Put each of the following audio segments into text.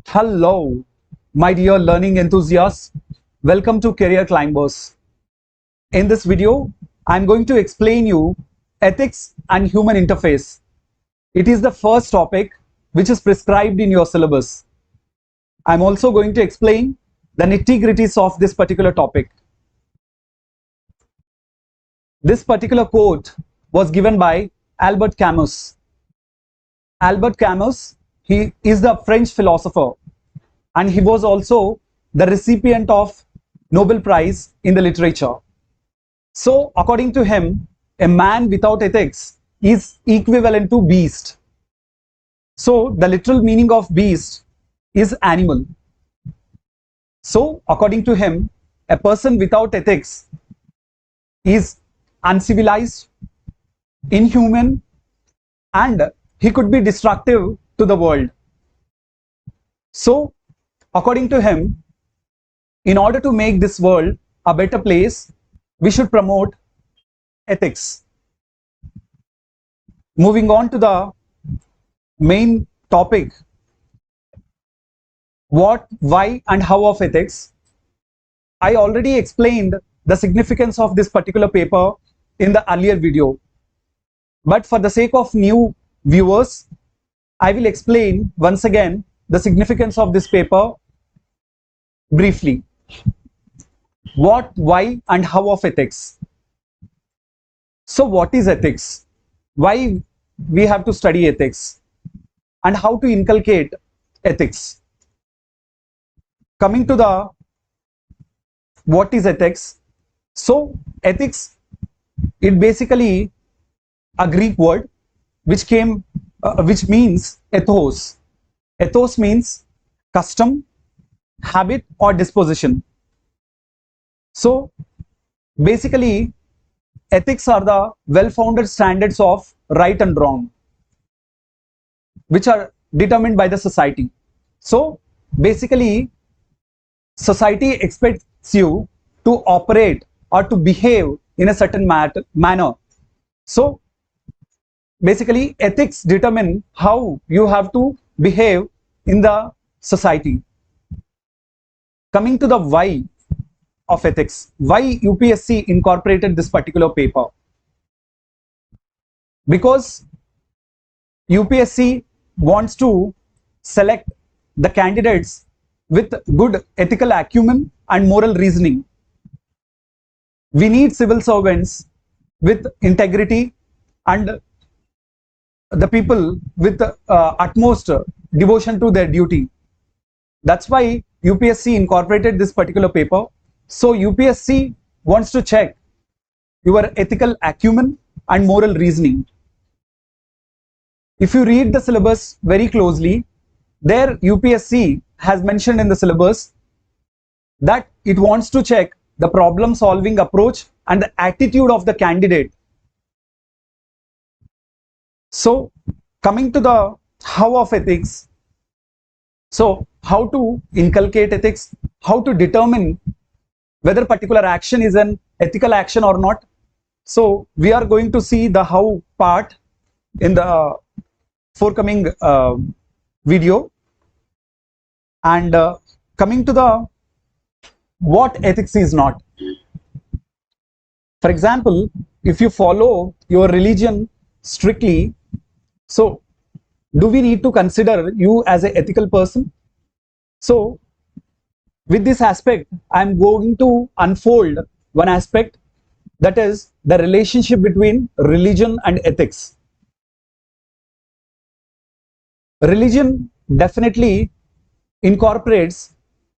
Hello, my dear learning enthusiasts. Welcome to Careerclimbers. In this video, I'm going to explain you ethics and human interface. It is the first topic which is prescribed in your syllabus. I'm also going to explain the nitty-gritties of this particular topic. This particular quote was given by Albert Camus. Albert Camus, he is the French philosopher, and he was also the recipient of Nobel Prize in the literature. So according to him, a man without ethics is equivalent to beast. So the literal meaning of beast is animal. So according to him, a person without ethics is uncivilized, inhuman, and he could be destructive to the world. So according to him, in order to make this world a better place, we should promote ethics. Moving on to the main topic, what, why, and how of ethics. I already explained the significance of this particular paper in the earlier video. But for the sake of new viewers, I will explain once again the significance of this paper briefly. What, why, and how of ethics. So what is ethics? Why we have to study ethics? And how to inculcate ethics? Coming to the what is ethics? So ethics, it basically a Greek word which means ethos. Ethos means custom, habit, or disposition. So basically, ethics are the well-founded standards of right and wrong, which are determined by the society. So basically, society expects you to operate or to behave in a certain manner. So basically, ethics determine how you have to behave in the society. Coming to the why of ethics, why UPSC incorporated this particular paper? Because UPSC wants to select the candidates with good ethical acumen and moral reasoning. We need civil servants with integrity and the people with utmost devotion to their duty. That's why UPSC incorporated this particular paper. So UPSC wants to check your ethical acumen and moral reasoning. If you read the syllabus very closely, there UPSC has mentioned in the syllabus that it wants to check the problem solving approach and the attitude of the candidate. So coming to the how of ethics, so how to inculcate ethics, how to determine whether particular action is an ethical action or not. So we are going to see the how part in the forthcoming video. And coming to the what ethics is not. For example, if you follow your religion strictly, so do we need to consider you as an ethical person? So with this aspect, I am going to unfold one aspect, that is the relationship between religion and ethics. Religion definitely incorporates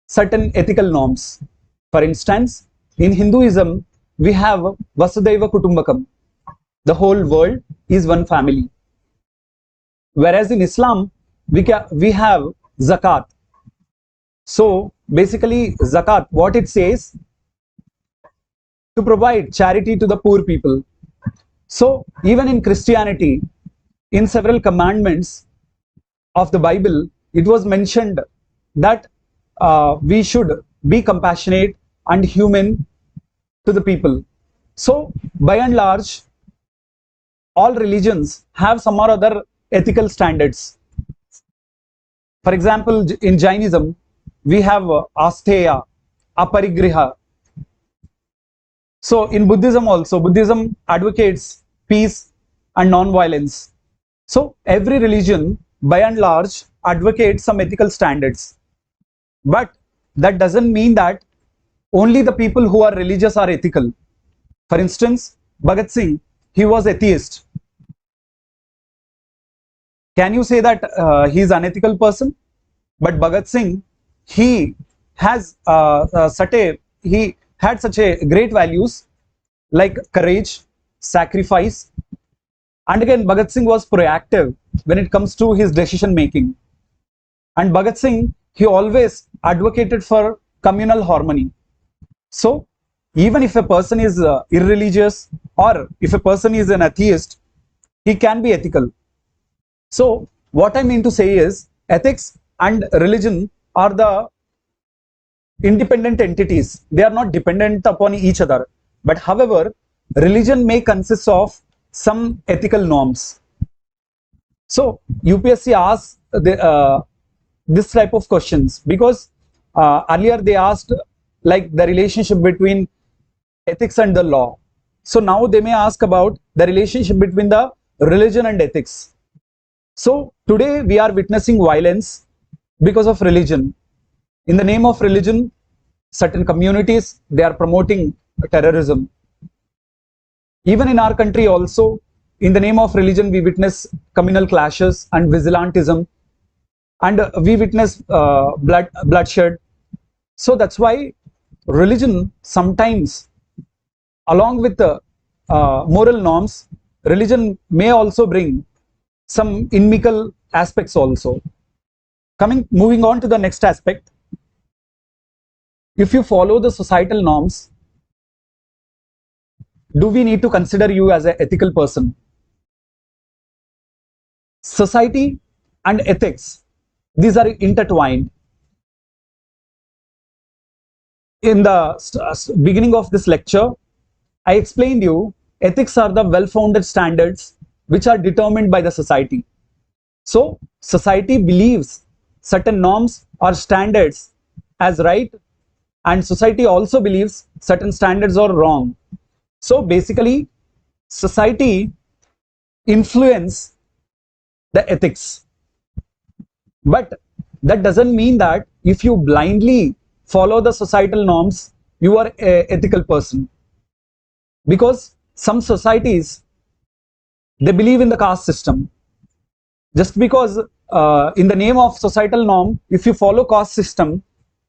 certain ethical norms. For instance, in Hinduism, we have Vasudhaiva Kutumbakam. The whole world is one family. Whereas in Islam, we have zakat. So basically, zakat, what it says, to provide charity to the poor people. So even in Christianity, in several commandments of the Bible, it was mentioned that we should be compassionate and human to the people. So by and large, all religions have some or other ethical standards. For example, in Jainism, we have asteya, aparigriha. So in Buddhism also, Buddhism advocates peace and non-violence. So every religion, by and large, advocates some ethical standards. But that doesn't mean that only the people who are religious are ethical. For instance, Bhagat Singh, he was atheist. Can you say that he is an unethical person? But Bhagat Singh, he has he had such a great values like courage, sacrifice, and again Bhagat Singh was proactive when it comes to his decision making. And Bhagat Singh, he always advocated for communal harmony. So even if a person is irreligious or if a person is an atheist, he can be ethical. So what I mean to say is ethics and religion are the independent entities. They are not dependent upon each other. But however, religion may consist of some ethical norms. So UPSC asks this type of questions because earlier they asked like the relationship between ethics and the law. So now they may ask about the relationship between the religion and ethics. So today we are witnessing violence because of religion. In the name of religion, certain communities, they are promoting terrorism. Even in our country also, in the name of religion, we witness communal clashes and vigilantism, and we witness bloodshed. So that's why religion sometimes, along with the moral norms, religion may also bring some inimical aspects also. Moving on to the next aspect. If you follow the societal norms, do we need to consider you as an ethical person? Society and ethics, these are intertwined. In the beginning of this lecture, I explained you ethics are the well-founded standards which are determined by the society. So society believes certain norms or standards as right, and society also believes certain standards are wrong. So basically, society influence the ethics. But that doesn't mean that if you blindly follow the societal norms, you are an ethical person. Because some societies, they believe in the caste system. Just because in the name of societal norm, if you follow caste system,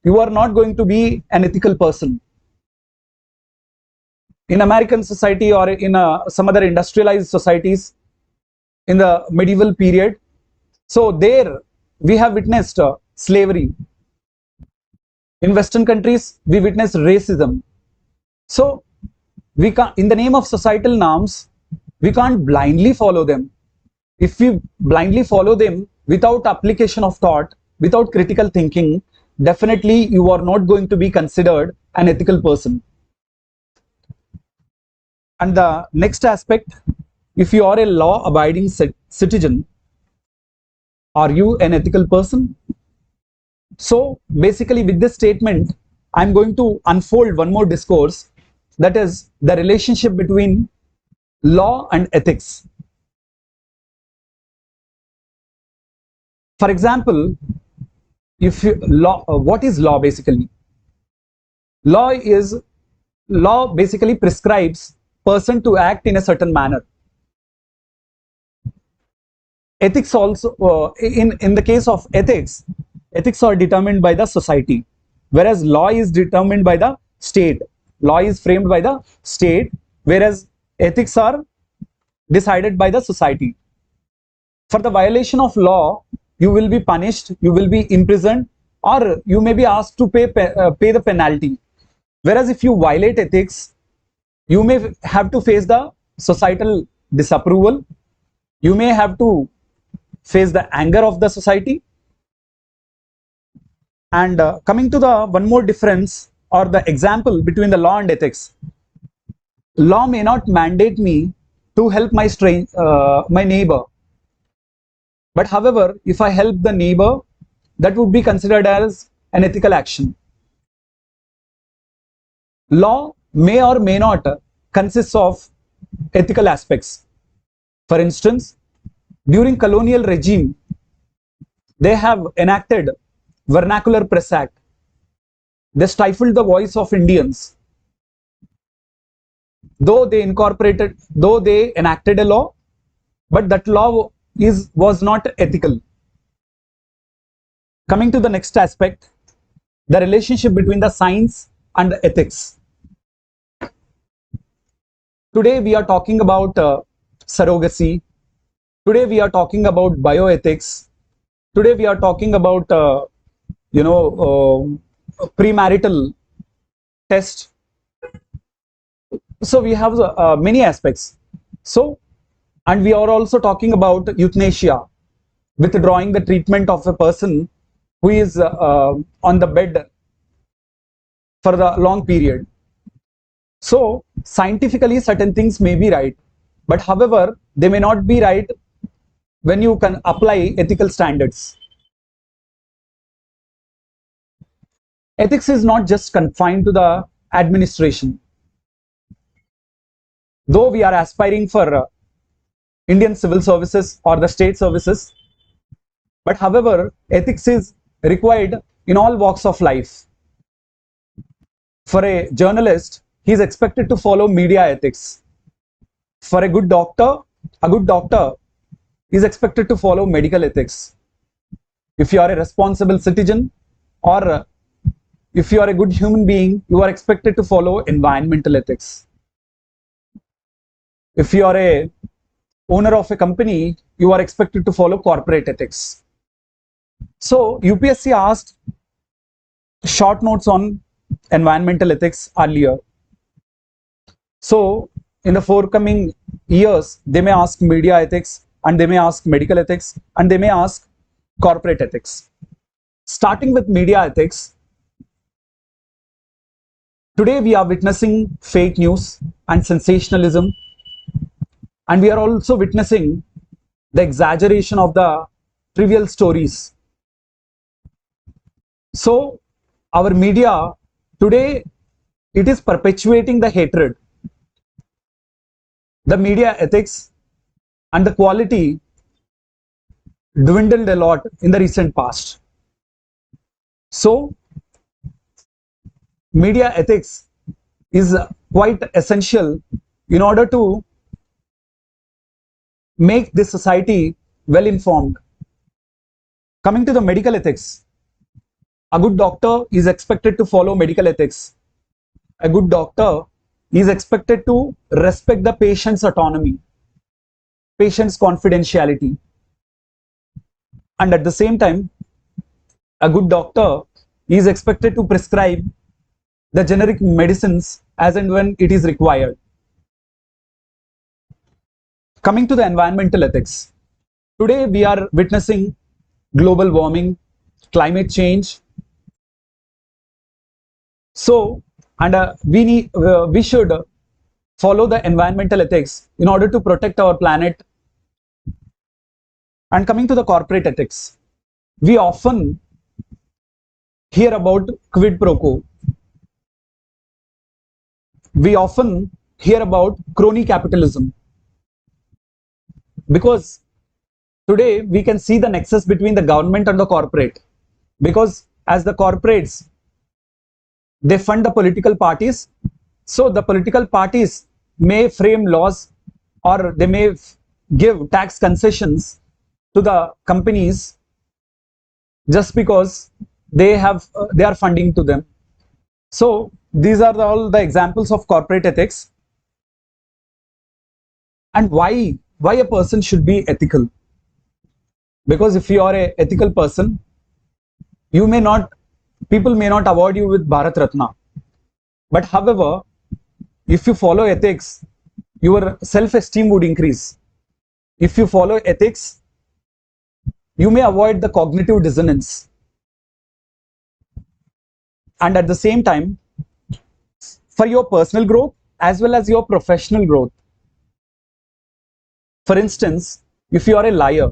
you are not going to be an ethical person. In American society or in some other industrialized societies in the medieval period, so there we have witnessed slavery. In Western countries, we witness racism. So we can't, in the name of societal norms, we can't blindly follow them. If we blindly follow them without application of thought, without critical thinking, definitely you are not going to be considered an ethical person. And the next aspect, if you are a law-abiding citizen, are you an ethical person? So basically with this statement, I'm going to unfold one more discourse, that is the relationship between law and ethics. For example, if you, what is law basically? Law basically prescribes person to act in a certain manner. Ethics also, in the case of ethics are determined by the society, whereas law is determined by the state. Law is framed by the state, whereas ethics are decided by the society. For the violation of law, you will be punished, you will be imprisoned, or you may be asked to pay the penalty. Whereas if you violate ethics, you may have to face the societal disapproval, you may have to face the anger of the society. And coming to the one more difference or the example between the law and ethics, law may not mandate me to help my neighbor, but however, if I help the neighbor, that would be considered as an ethical action. Law may or may not consist of ethical aspects. For instance, during colonial regime, they have enacted Vernacular Press Act. They stifled the voice of Indians. Though they enacted a law, but that law was not ethical. Coming to the next aspect, the relationship between the science and ethics. Today we are talking about surrogacy. Today we are talking about bioethics. Today we are talking about premarital test. So we have many aspects. So, and we are also talking about euthanasia, withdrawing the treatment of a person who is on the bed for the long period. So scientifically certain things may be right, but however they may not be right when you can apply ethical standards. Ethics is not just confined to the administration. Though we are aspiring for Indian civil services or the state services, but however ethics is required in all walks of life. For a journalist, he is expected to follow media ethics. For a good doctor is expected to follow medical ethics. If you are a responsible citizen or if you are a good human being, you are expected to follow environmental ethics. If you are a owner of a company, you are expected to follow corporate ethics. So UPSC asked short notes on environmental ethics earlier. So in the forthcoming years, they may ask media ethics, and they may ask medical ethics, and they may ask corporate ethics. Starting with media ethics, today we are witnessing fake news and sensationalism, and we are also witnessing the exaggeration of the trivial stories. So our media today, it is perpetuating the hatred. The media ethics and the quality dwindled a lot in the recent past. So media ethics is quite essential in order to make this society well informed. Coming to the medical ethics, a good doctor is expected to follow medical ethics. A good doctor is expected to respect the patient's autonomy, patient's confidentiality, and at the same time, a good doctor is expected to prescribe the generic medicines as and when it is required. Coming to the environmental ethics, today we are witnessing global warming, climate change. So, and we should follow the environmental ethics in order to protect our planet. And coming to the corporate ethics, we often hear about quid pro quo. We often hear about crony capitalism, because today we can see the nexus between the government and the corporate, because as the corporates, they fund the political parties. So the political parties may frame laws, or they may give tax concessions to the companies just because they are funding to them. So these are all the examples of corporate ethics. And why a person should be ethical? Because if you are an ethical person, people may not award you with Bharat Ratna. But however, if you follow ethics, your self-esteem would increase. If you follow ethics, you may avoid the cognitive dissonance. And at the same time, for your personal growth as well as your professional growth. For instance, if you are a liar,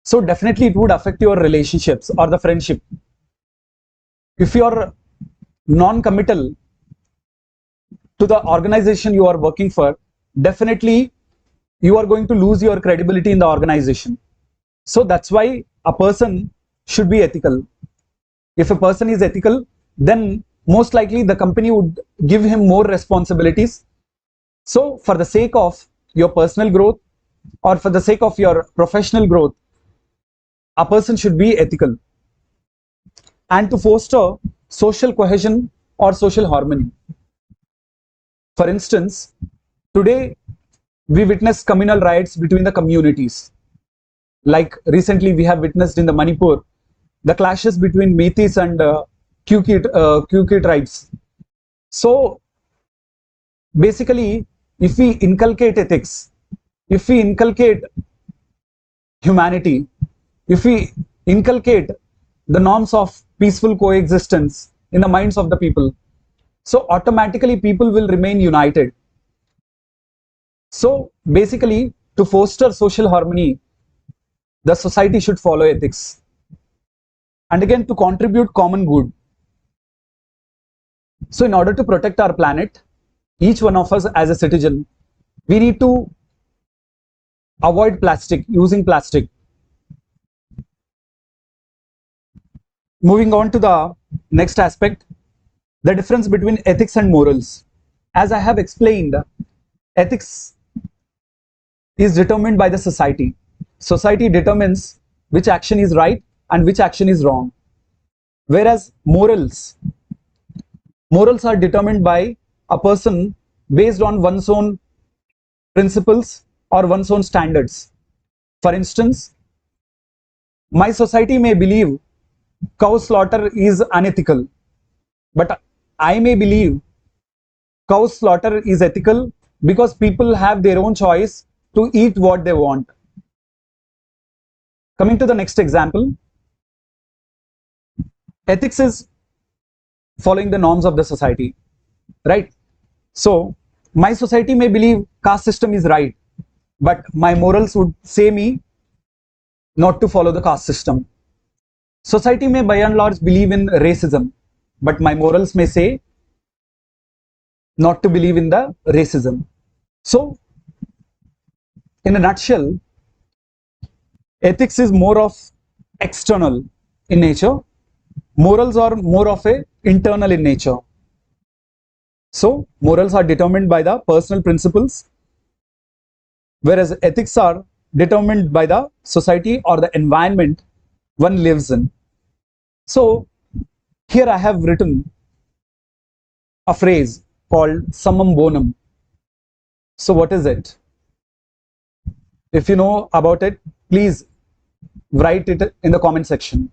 So definitely it would affect your relationships or the friendship. If you are non-committal to the organization you are working for, definitely you are going to lose your credibility in the organization. So that's why a person should be ethical. If a person is ethical, then most likely the company would give him more responsibilities. So for the sake of your personal growth or for the sake of your professional growth, a person should be ethical. And to foster social cohesion or social harmony. For instance, today we witness communal riots between the communities. Like recently we have witnessed in the Manipur, the clashes between Metis and Kuki tribes. So basically, if we inculcate ethics, if we inculcate humanity, if we inculcate the norms of peaceful coexistence in the minds of the people, so automatically people will remain united. So basically, to foster social harmony, the society should follow ethics. And again, to contribute common good. So in order to protect our planet, each one of us as a citizen, we need to avoid using plastic. Moving on to the next aspect, the difference between ethics and morals. As I have explained, ethics is determined by the society. Society determines which action is right and which action is wrong. Whereas morals are determined by a person based on one's own principles or one's own standards. For instance, my society may believe cow slaughter is unethical, but I may believe cow slaughter is ethical because people have their own choice to eat what they want. Coming to the next example, ethics is following the norms of the society, right? So my society may believe caste system is right, but my morals would say me not to follow the caste system. Society may by and large believe in racism, but my morals may say not to believe in the racism. So in a nutshell, ethics is more of external in nature, morals are more of a internal in nature. So morals are determined by the personal principles, whereas ethics are determined by the society or the environment one lives in. So here I have written a phrase called summum bonum. So what is it? If you know about it, please write it in the comment section.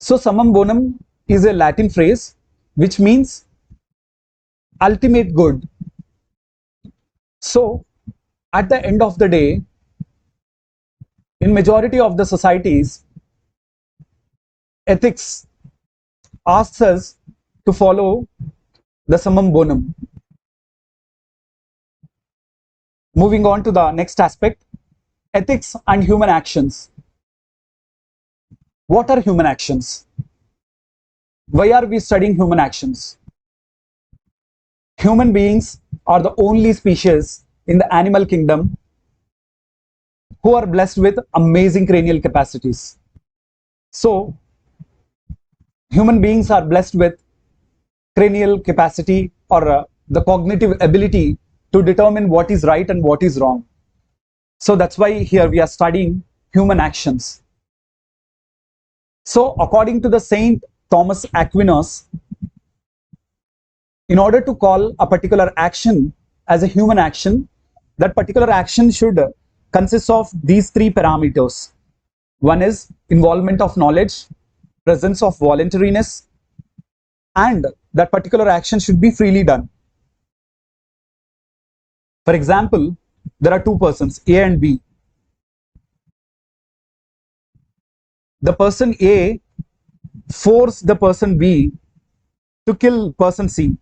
So summum bonum is a Latin phrase which means ultimate good. So at the end of the day, in majority of the societies, ethics asks us to follow the summum bonum. Moving on to the next aspect, ethics and human actions. What are human actions? Why are we studying human actions? Human beings are the only species in the animal kingdom who are blessed with amazing cranial capacities. So, human beings are blessed with cranial capacity or the cognitive ability to determine what is right and what is wrong. So that's why here we are studying human actions. So according to the Saint Thomas Aquinas, in order to call a particular action as a human action, that particular action should consist of these three parameters. One is involvement of knowledge, presence of voluntariness, and that particular action should be freely done. For example, there are two persons, A and B. The person A forced the person B to kill person C.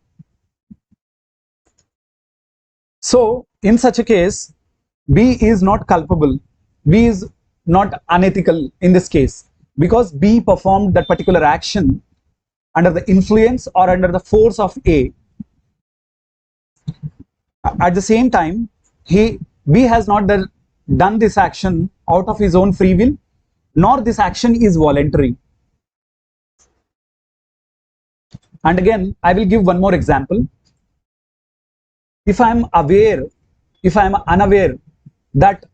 So in such a case, B is not culpable. B is not unethical in this case, because B performed that particular action under the influence or under the force of A. At the same time, B has not done this action out of his own free will, nor this action is voluntary. And again, I will give one more example. If I am unaware that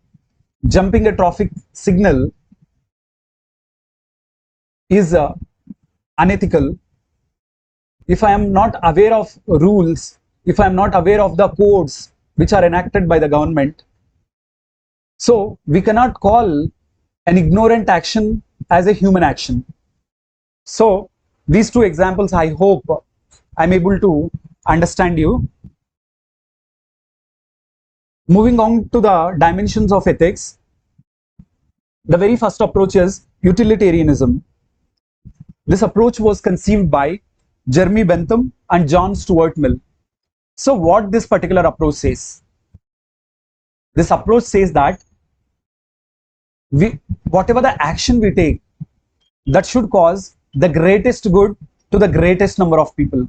jumping a traffic signal is unethical, if I am not aware of rules, if I am not aware of the codes which are enacted by the government, so we cannot call an ignorant action as a human action. So these two examples, I hope I'm able to understand you. Moving on to the dimensions of ethics, the very first approach is utilitarianism. This approach was conceived by Jeremy Bentham and John Stuart Mill. So what this particular approach says? This approach says that whatever the action we take, that should cause the greatest good to the greatest number of people.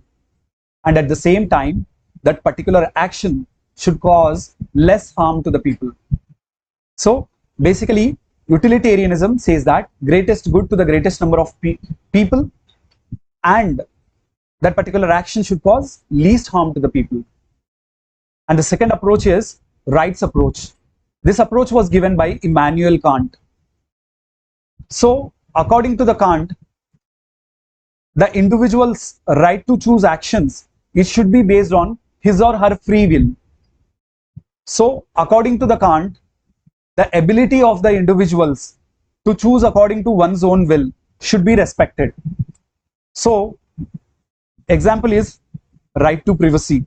And at the same time, that particular action should cause less harm to the people. So basically, utilitarianism says that greatest good to the greatest number of people, and that particular action should cause least harm to the people. And the second approach is rights approach. This approach was given by Immanuel Kant. So according to the Kant, the individual's right to choose actions, it should be based on his or her free will. So according to the Kant, the ability of the individuals to choose according to one's own will should be respected. So example is right to privacy,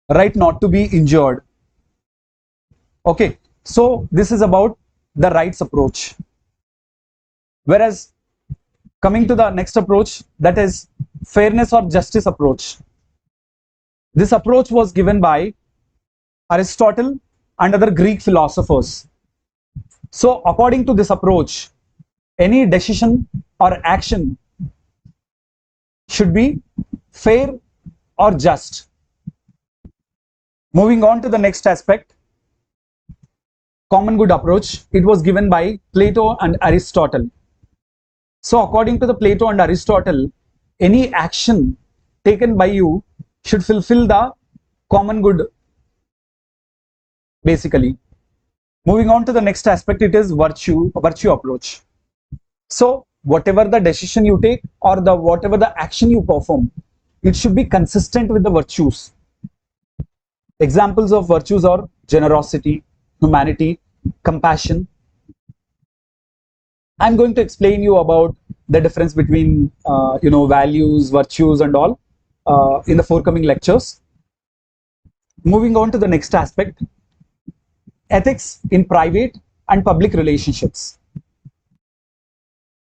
right not to be injured. Okay, so this is about the rights approach. Whereas coming to the next approach, that is fairness or justice approach. This approach was given by Aristotle and other Greek philosophers. So according to this approach, any decision or action should be fair or just. Moving on to the next aspect, common good approach. It was given by Plato and Aristotle. So according to the Plato and Aristotle, any action taken by you should fulfill the common good, basically. Moving on to the next aspect, it is virtue approach. So whatever the decision you take or whatever the action you perform, it should be consistent with the virtues. Examples of virtues are generosity, humanity, compassion. I'm going to explain you about the difference between values, virtues and all in the forthcoming lectures. Moving on to the next aspect, ethics in private and public relationships.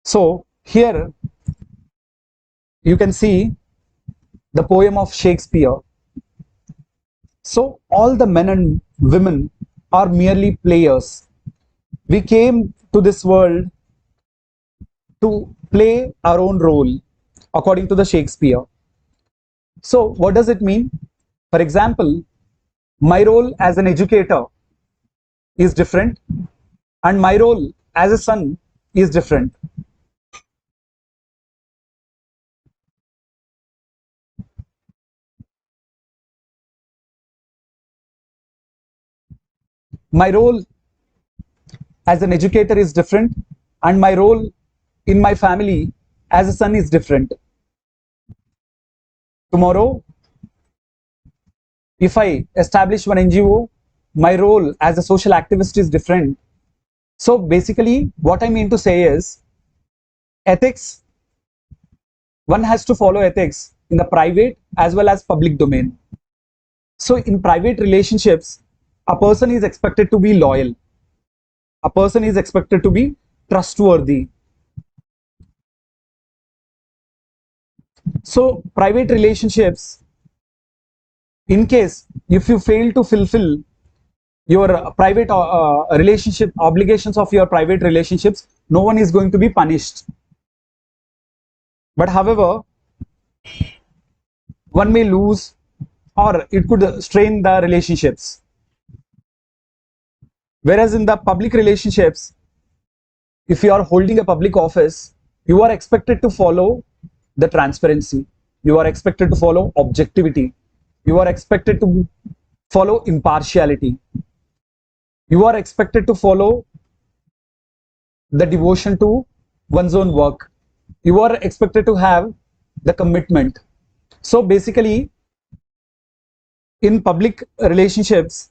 So here you can see the poem of Shakespeare. So all the men and women are merely players. We came to this world to play our own role, according to the Shakespeare. So what does it mean? For example, my role as an educator is different, and my role as a son is different. My role as an educator is different, and my role in my family as a son is different. Tomorrow, if I establish one NGO, my role as a social activist is different. So basically, what I mean to say is, ethics, one has to follow ethics in the private as well as public domain. So in private relationships, a person is expected to be loyal. A person is expected to be trustworthy. So private relationships, in case if you fail to fulfill your private relationship obligations of your private relationships, no one is going to be punished. But however, one may lose or it could strain the relationships. Whereas in the public relationships, if you are holding a public office, you are expected to follow the transparency, you are expected to follow objectivity, you are expected to follow impartiality, you are expected to follow the devotion to one's own work, you are expected to have the commitment. So basically, in public relationships,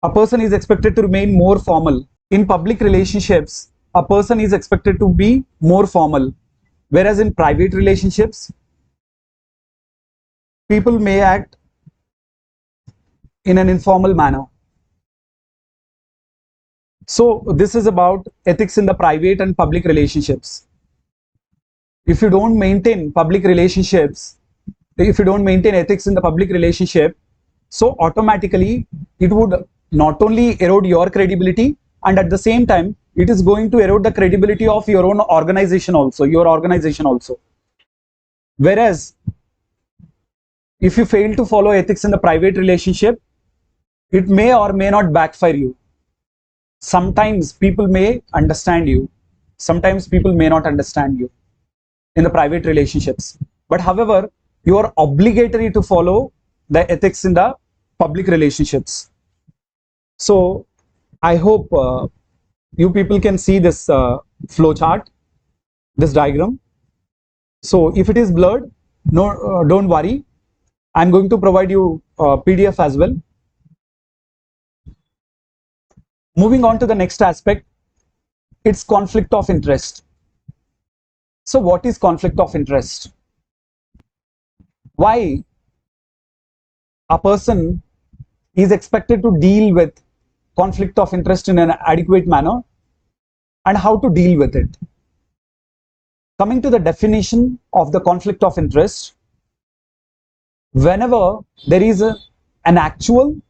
a person is expected to remain more formal. In public relationships, a person is expected to be more formal, whereas in private relationships, people may act in an informal manner. So this is about ethics in the private and public relationships. If you don't maintain public relationships, if you don't maintain ethics in the public relationship, so automatically it would not only erode your credibility, and at the same time it is going to erode the credibility of your own organization also, Whereas if you fail to follow ethics in the private relationship, it may or may not backfire you. Sometimes people may understand you, sometimes people may not understand you in the private relationships, but however, you are obligatory to follow the ethics in the public relationships. So I hope you people can see this flow chart, this diagram. So if it is blurred, no, don't worry, I'm going to provide you PDF as well. Moving on to the next aspect, it's conflict of interest. So what is conflict of interest? Why a person is expected to deal with conflict of interest in an adequate manner, and how to deal with it. Coming to the definition of the conflict of interest, whenever there is an actual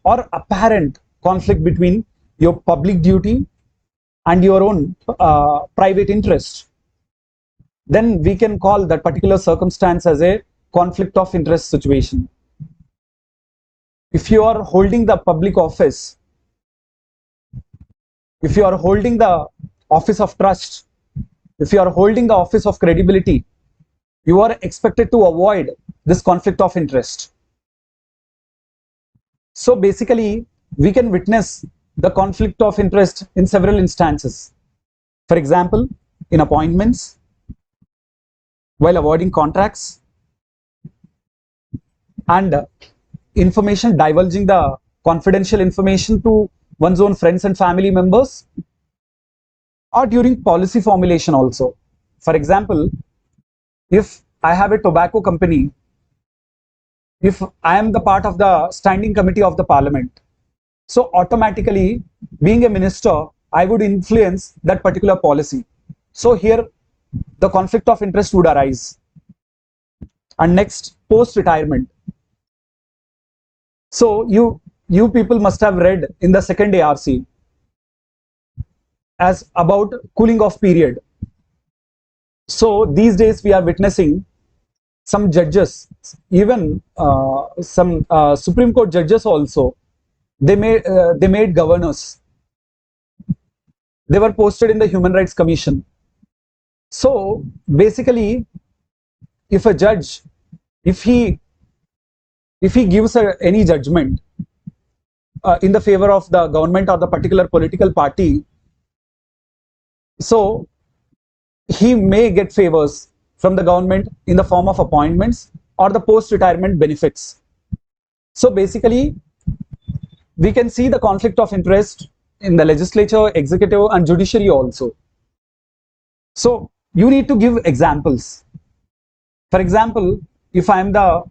or apparent conflict between your public duty and your own private interest, then we can call that particular circumstance as a conflict of interest situation. If you are holding the public office, if you are holding the office of trust, if you are holding the office of credibility, you are expected to avoid this conflict of interest. So basically, we can witness the conflict of interest in several instances. For example, in appointments, while avoiding contracts, and information, divulging the confidential information to one's own friends and family members, or during policy formulation also. For example, if I have a tobacco company, if I am the part of the standing committee of the parliament, so automatically, being a minister, I would influence that particular policy. So here the conflict of interest would arise. And next, post-retirement. So you people must have read in the second ARC as about cooling off period. So these days we are witnessing some judges, even some Supreme Court judges also, they made governors. They were posted in the Human Rights Commission. So basically, if a judge, if he gives any judgment in the favor of the government or the particular political party, so he may get favors from the government in the form of appointments or the post-retirement benefits. So basically, we can see the conflict of interest in the legislature, executive, and judiciary also. So you need to give examples. For example, if I am the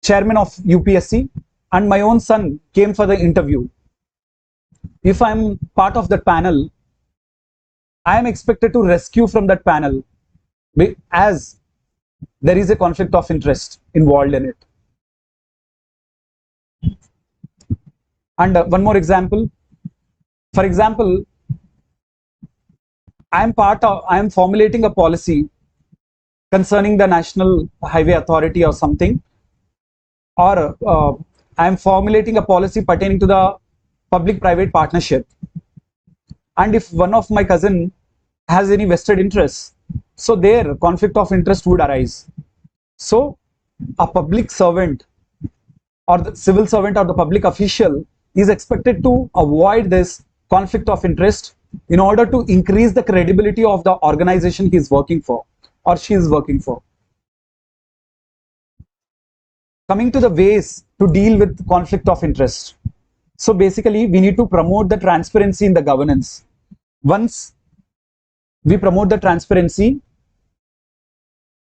chairman of UPSC and my own son came for the interview, if I am part of that panel, I am expected to rescue from that panel as there is a conflict of interest involved in it. And one more example. For example, I am formulating a policy concerning the National Highway Authority or something, or I am formulating a policy pertaining to the public-private partnership. And if one of my cousin has any vested interest, so their conflict of interest would arise. So a public servant or the civil servant or the public official is expected to avoid this conflict of interest in order to increase the credibility of the organization he is working for or she is working for. Coming to the ways to deal with conflict of interest. So basically, we need to promote the transparency in the governance. Once we promote the transparency,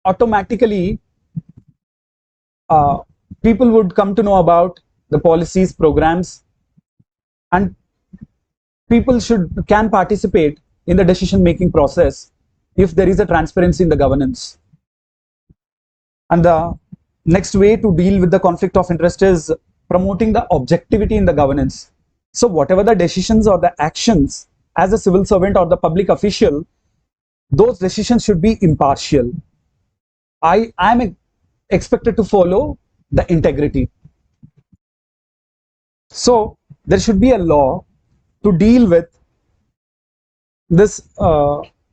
automatically people would come to know about the policies, programs, and people can participate in the decision making process if there is a transparency in the governance. And the next way to deal with the conflict of interest is promoting the objectivity in the governance. So whatever the decisions or the actions as a civil servant or the public official, those decisions should be impartial. I am expected to follow the integrity. So there should be a law to deal with this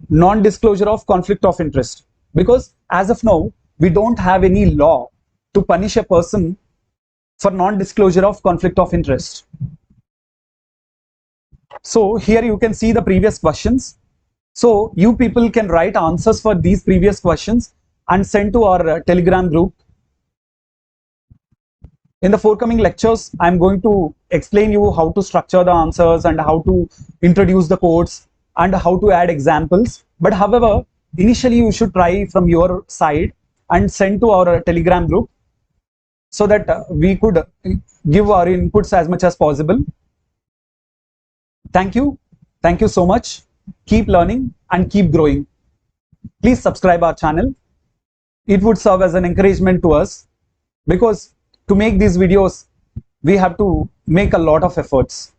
non-disclosure of conflict of interest, because as of now we don't have any law to punish a person for non-disclosure of conflict of interest. So here you can see the previous questions. So you people can write answers for these previous questions and send to our Telegram group. In the forthcoming lectures, I'm going to explain you how to structure the answers and how to introduce the codes and how to add examples. But however, initially you should try from your side and send to our Telegram group so that we could give our inputs as much as possible. Thank you. Thank you so much. Keep learning and keep growing. Please subscribe our channel. It would serve as an encouragement to us, because to make these videos, we have to make a lot of efforts.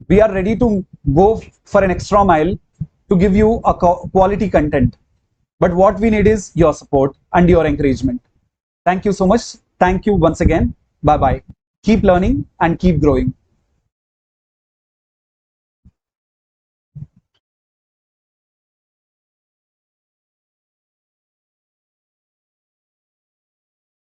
We are ready to go for an extra mile to give you a quality content. But what we need is your support and your encouragement. Thank you so much. Thank you once again. Bye-bye. Keep learning and keep growing.